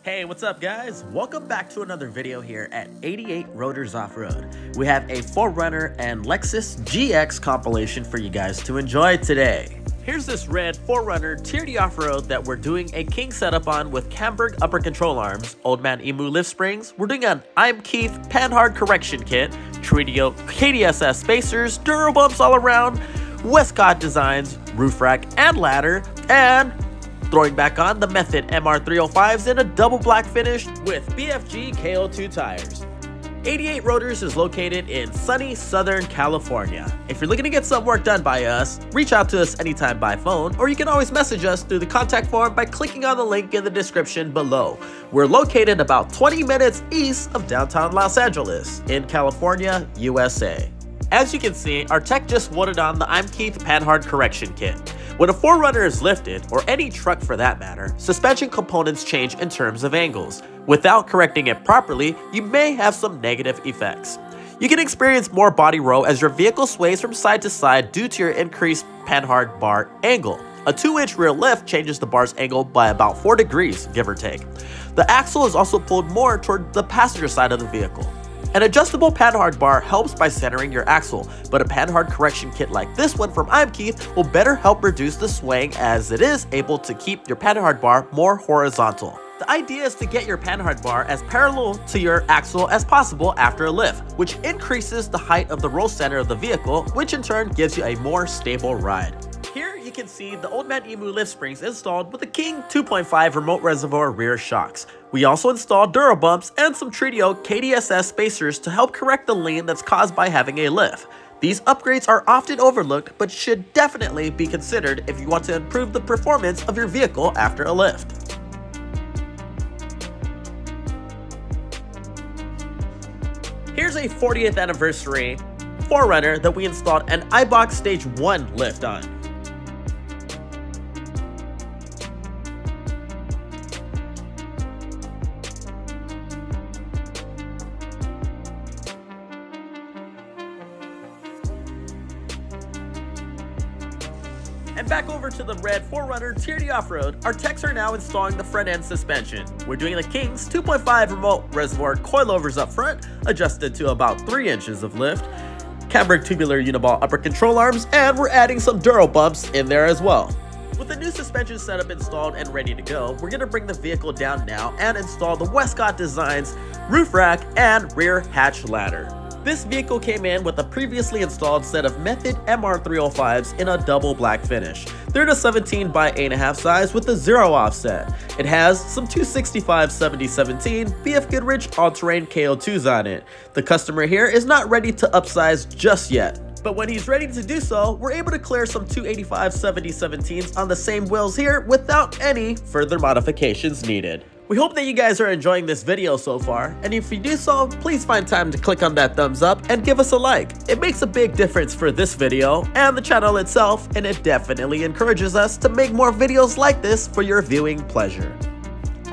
Hey, what's up guys? Welcome back to another video here at 88 Rotors Off-Road. We have a 4Runner and Lexus GX compilation for you guys to enjoy today. Here's this red 4Runner TRD Offroad that we're doing a king setup on with Camburg upper control arms, old Man Emu lift springs. We're doing an Eimkeith Panhard correction kit, Treatyoak Kdss spacers, Duro bumps all around, Westcott designs, roof rack and ladder, and throwing back on the Method MR305s in a double black finish with BFG KO2 tires. 88 Rotors is located in sunny Southern California. If you're looking to get some work done by us, reach out to us anytime by phone, or you can always message us through the contact form by clicking on the link in the description below. We're located about 20 minutes east of downtown Los Angeles in California, USA. As you can see, our tech just voted on the Eimkeith Panhard correction kit. When a 4Runner is lifted, or any truck for that matter, suspension components change in terms of angles. Without correcting it properly, you may have some negative effects. You can experience more body roll as your vehicle sways from side to side due to your increased Panhard bar angle. A 2-inch rear lift changes the bar's angle by about 4 degrees, give or take. The axle is also pulled more toward the passenger side of the vehicle. An adjustable Panhard bar helps by centering your axle, but a Panhard correction kit like this one from Eimkeith will better help reduce the swaying as it is able to keep your Panhard bar more horizontal. The idea is to get your Panhard bar as parallel to your axle as possible after a lift, which increases the height of the roll center of the vehicle, which in turn gives you a more stable ride. Here you can see the old Man Emu lift springs installed with the King 2.5 remote reservoir rear shocks. We also installed Duro bumps and some Treatyoak Kdss spacers to help correct the lean that's caused by having a lift. These upgrades are often overlooked but should definitely be considered if you want to improve the performance of your vehicle after a lift. Here's a 40th anniversary 4Runner that we installed an iBox Stage 1 lift on. And back over to the red 4Runner TRD Offroad, our techs are now installing the front end suspension. We're doing the King's 2.5 remote reservoir coilovers up front, adjusted to about 3 inches of lift, Camburg tubular uniball upper control arms, and we're adding some Duro bumps in there as well. With the new suspension setup installed and ready to go, we're going to bring the vehicle down now and install the Westcott Designs roof rack and rear hatch ladder. This vehicle came in with a previously installed set of Method MR305s in a double black finish. They're the 17 by 8.5 size with a 0 offset. It has some 265/70/17 BFGoodrich all-terrain KO2s on it. The customer here is not ready to upsize just yet, but when he's ready to do so, we're able to clear some 285/70/17s on the same wheels here without any further modifications needed. We hope that you guys are enjoying this video so far, and if you do so, please find time to click on that thumbs up and give us a like. It makes a big difference for this video and the channel itself, and it definitely encourages us to make more videos like this for your viewing pleasure.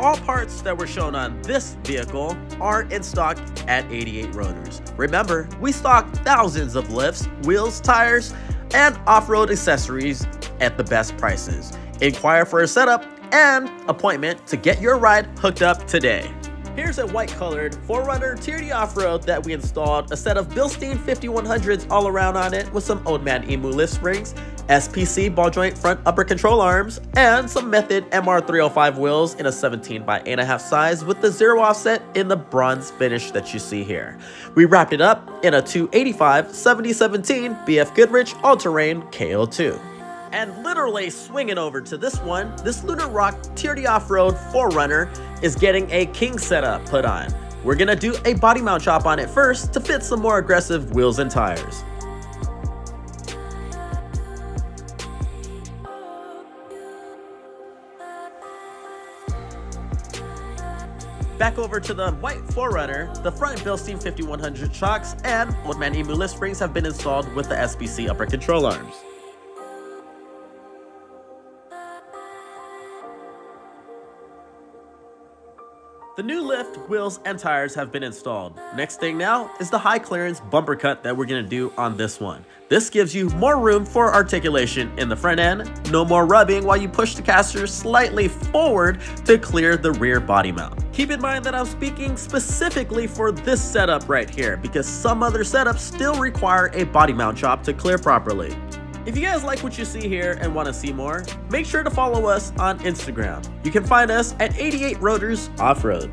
All parts that were shown on this vehicle are in stock at 88 Rotors. Remember, we stock thousands of lifts, wheels, tires, and off-road accessories at the best prices. Inquire for a setup and appointment to get your ride hooked up today. Here's a white colored 4Runner TRD Offroad that we installed a set of bilstein 5100s all around on it with some old Man Emu lift springs, SPC ball joint front upper control arms, and some Method MR305 wheels in a 17 by 8.5 size with the 0 offset in the bronze finish that you see here. We wrapped it up in a 285/70/17 BFGoodrich all-terrain KO2. And literally swinging over to this one, this Lunar Rock TRD Offroad 4Runner is getting a king setup put on. We're gonna do a body mount chop on it first to fit some more aggressive wheels and tires. Back over to the white 4Runner, the front bilstein 5100 shocks and old Man Emu lift springs have been installed with the SPC upper control arms. The new lift, wheels, and tires have been installed. Next thing now is the high clearance bumper cut that we're going to do on this one. This gives you more room for articulation in the front end, no more rubbing while you push the caster slightly forward to clear the rear body mount. Keep in mind that I'm speaking specifically for this setup right here because some other setups still require a body mount chop to clear properly. If you guys like what you see here and want to see more, make sure to follow us on Instagram. You can find us at 88 Rotors Offroad.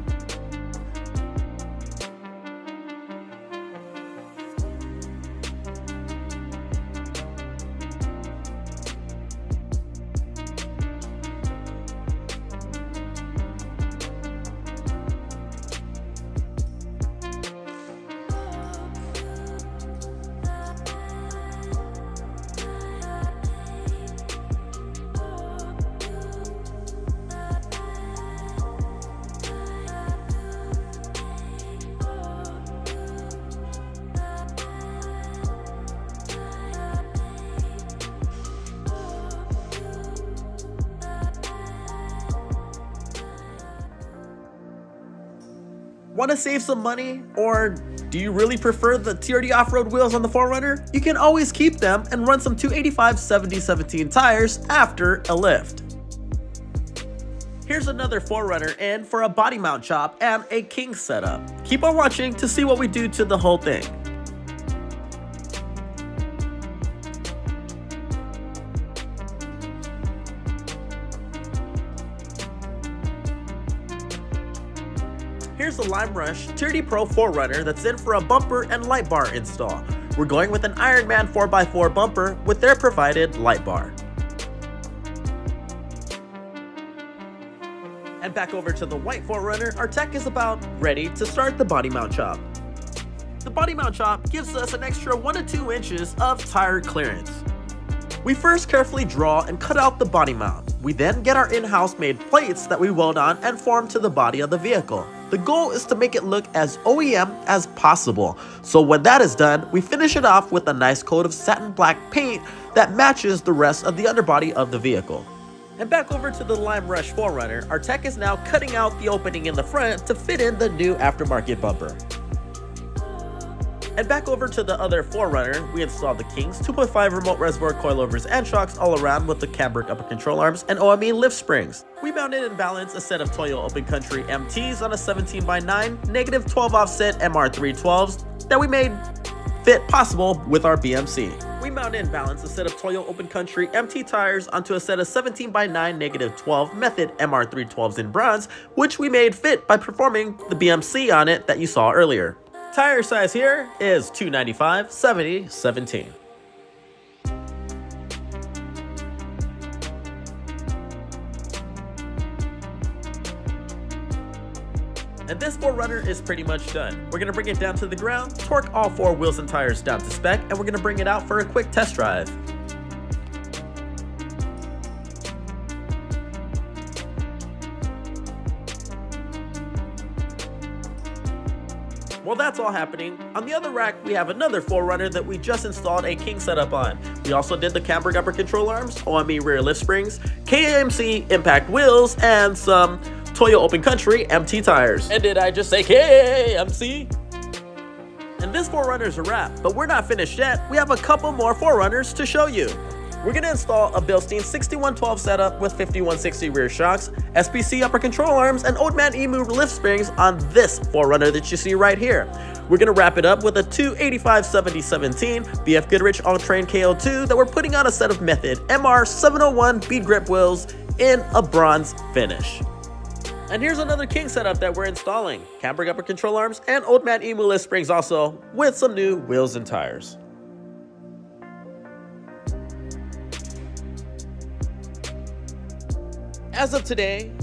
Want to save some money, or do you really prefer the TRD off-road wheels on the 4Runner? You can always keep them and run some 285/70/17 tires after a lift. Here's another 4Runner in for a body mount chop and a king setup. Keep on watching to see what we do to the whole thing. Here's the Lime Rush TRD Pro 4Runner that's in for a bumper and light bar install. We're going with an Ironman 4x4 bumper with their provided light bar. And back over to the white 4Runner, our tech is about ready to start the body mount chop. The body mount chop gives us an extra 1 to 2 inches of tire clearance. We first carefully draw and cut out the body mount. We then get our in-house made plates that we weld on and form to the body of the vehicle. The goal is to make it look as OEM as possible. So when that is done, we finish it off with a nice coat of satin black paint that matches the rest of the underbody of the vehicle. And back over to the Lime Rush 4Runner, our tech is now cutting out the opening in the front to fit in the new aftermarket bumper. And back over to the other 4Runner, we installed the King's 2.5 remote reservoir coilovers and shocks all around with the Camburg upper control arms and OME lift springs. We mounted and balanced a set of Toyo Open Country MTs on a 17x9 -12 offset MR312s that we made fit possible with our BMC. We mounted and balanced a set of Toyo Open Country MT tires onto a set of 17x9 -12 method MR312s in bronze, which we made fit by performing the BMC on it that you saw earlier. Tire size here is 295/70/17. And this 4Runner is pretty much done. We're going to bring it down to the ground, torque all 4 wheels and tires down to spec, and we're going to bring it out for a quick test drive. While that's all happening, on the other rack we have another 4Runner that we just installed a king setup on. We also did the Camburg upper control arms, OME rear lift springs, KMC impact wheels, and some Toyo Open Country MT tires. And did I just say KMC? And this 4Runner's a wrap, but we're not finished yet. We have a couple more 4Runners to show you. We're going to install a bilstein 6112 setup with 5160 rear shocks, SPC upper control arms, and old Man Emu lift springs on this 4Runner that you see right here. We're going to wrap it up with a 285/70/17 BFGoodrich All-Terrain KO2 that we're putting on a set of Method MR701 bead grip wheels in a bronze finish. And here's another king setup that we're installing. Camburg upper control arms and old Man Emu lift springs also with some new wheels and tires. As of today,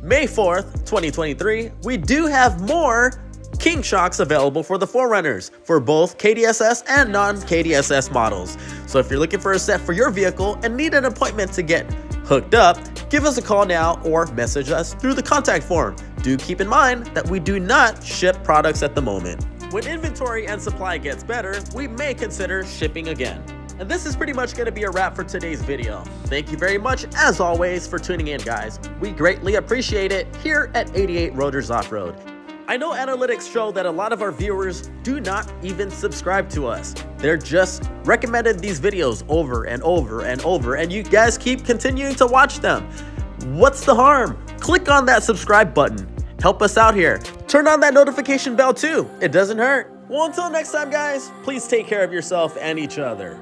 May 4th, 2023, we do have more king shocks available for the 4Runners for both KDSS and non-KDSS models. So if you're looking for a set for your vehicle and need an appointment to get hooked up, give us a call now or message us through the contact form. Do keep in mind that we do not ship products at the moment. When inventory and supply gets better, we may consider shipping again. And this is pretty much going to be a wrap for today's video. Thank you very much, as always, for tuning in, guys. We greatly appreciate it here at 88 Rotors Offroad. I know analytics show that a lot of our viewers do not even subscribe to us. They're just recommended these videos over and over and over, and you guys keep continuing to watch them. What's the harm? Click on that subscribe button. Help us out here. Turn on that notification bell too. It doesn't hurt. Well, until next time, guys, please take care of yourself and each other.